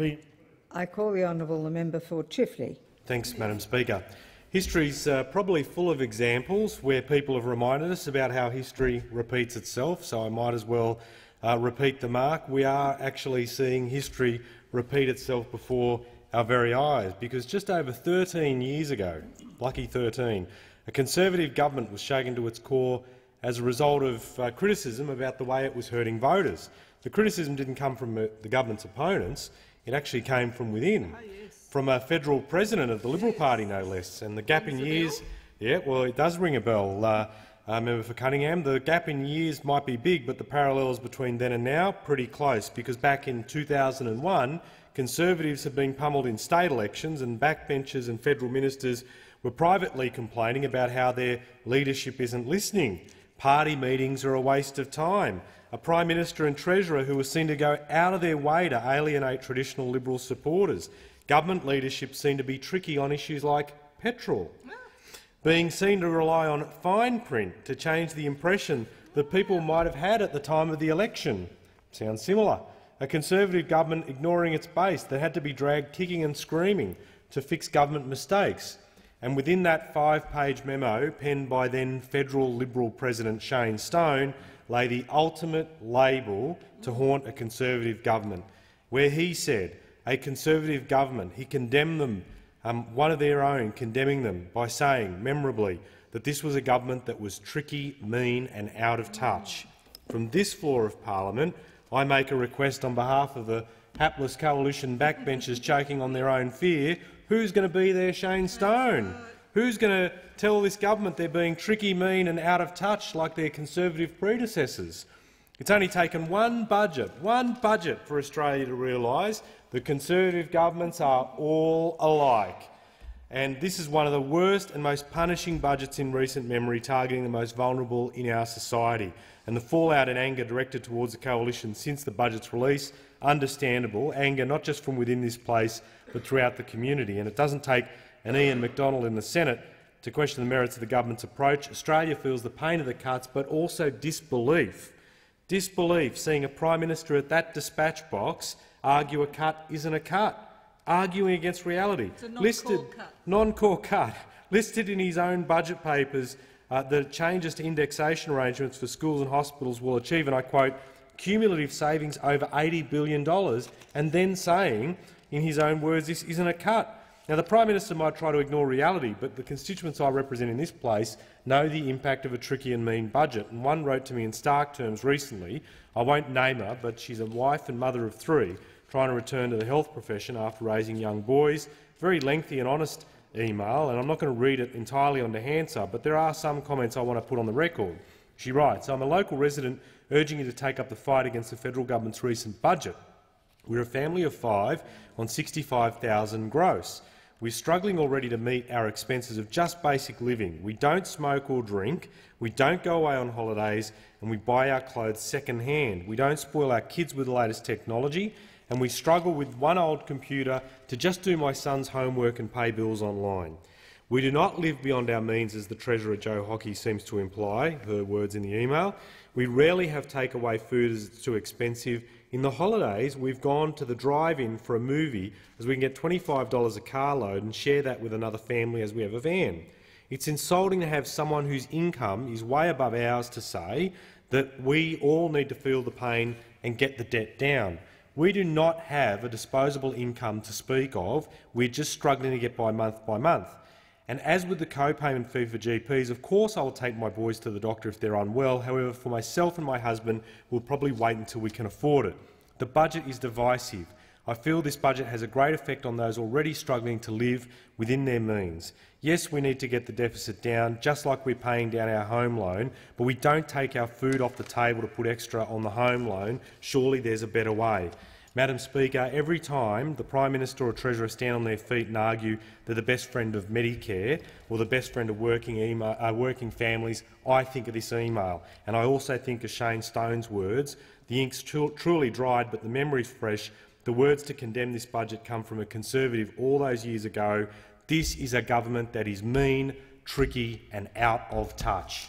debate. I call the honourable member for Chifley. Thanks, Madam Speaker. History's probably full of examples where people have reminded us about how history repeats itself, so I might as well repeat the mark. We are actually seeing history repeat itself before our very eyes, because just over 13 years ago, lucky 13, a Conservative government was shaken to its core as a result of criticism about the way it was hurting voters. The criticism didn't come from the government's opponents, it actually came from within, from a federal president of the Liberal Party, no less. And the gap in years— yeah, well, it does ring a bell, Member for Cunningham. The gap in years might be big, but the parallels between then and now pretty close, because back in 2001, Conservatives had been pummeled in state elections, and backbenchers and federal ministers were privately complaining about how their leadership isn't listening. Party meetings are a waste of time. A Prime Minister and Treasurer who were seen to go out of their way to alienate traditional Liberal supporters. Government leadership seemed to be tricky on issues like petrol, being seen to rely on fine print to change the impression that people might have had at the time of the election. Sounds similar. A Conservative government ignoring its base that had to be dragged kicking and screaming to fix government mistakes. And within that 5-page memo, penned by then federal Liberal President Shane Stone, lay the ultimate label to haunt a Conservative government, where he said, a Conservative government, he condemned them, one of their own condemning them by saying, memorably, that this was a government that was tricky, mean and out of touch. From this floor of parliament, I make a request on behalf of the hapless coalition backbenchers choking on their own fear. Who's going to be there, Shane Stone? Who's going to tell this government they're being tricky, mean and out of touch like their Conservative predecessors? It's only taken one budget for Australia to realise that Conservative governments are all alike. And this is one of the worst and most punishing budgets in recent memory, targeting the most vulnerable in our society. And the fallout and anger directed towards the coalition since the budget's release, understandable, anger not just from within this place but throughout the community. And it doesn't take an Ian McDonald in the Senate to question the merits of the government's approach. Australia feels the pain of the cuts, but also disbelief. Disbelief, seeing a Prime Minister at that dispatch box argue a cut isn't a cut, arguing against reality. It's a non-core cut, listed in his own budget papers that changes to indexation arrangements for schools and hospitals will achieve, and I quote, cumulative savings over $80 billion, and then saying, in his own words, this isn't a cut. Now, the Prime Minister might try to ignore reality, but the constituents I represent in this place know the impact of a tricky and mean budget. And one wrote to me in stark terms recently, I won't name her, but she's a wife and mother of 3, trying to return to the health profession after raising young boys. Very lengthy and honest email, and I'm not going to read it entirely on to Hansard, but there are some comments I want to put on the record. She writes, I'm a local resident urging you to take up the fight against the federal government's recent budget. We're a family of 5 on $65,000 gross. We're struggling already to meet our expenses of just basic living. We don't smoke or drink, we don't go away on holidays, and we buy our clothes second-hand. We don't spoil our kids with the latest technology, and we struggle with one old computer to just do my son's homework and pay bills online. We do not live beyond our means, as the Treasurer Joe Hockey seems to imply, her words in the email. We rarely have takeaway food as it's too expensive. In the holidays, we've gone to the drive-in for a movie as we can get $25 a carload and share that with another family as we have a van. It's insulting to have someone whose income is way above ours to say that we all need to feel the pain and get the debt down. We do not have a disposable income to speak of. We're just struggling to get by month. And as with the co-payment fee for GPs, of course I will take my boys to the doctor if they're unwell. However, for myself and my husband, we'll probably wait until we can afford it. The budget is divisive. I feel this budget has a great effect on those already struggling to live within their means. Yes, we need to get the deficit down, just like we're paying down our home loan, but we don't take our food off the table to put extra on the home loan. Surely there's a better way. Madam Speaker, every time the Prime Minister or Treasurer stand on their feet and argue they're the best friend of Medicare or the best friend of working families, I think of this email. And I also think of Shane Stone's words. The ink's truly dried, but the memory's fresh. The words to condemn this budget come from a Conservative all those years ago. This is a government that is mean, tricky and out of touch.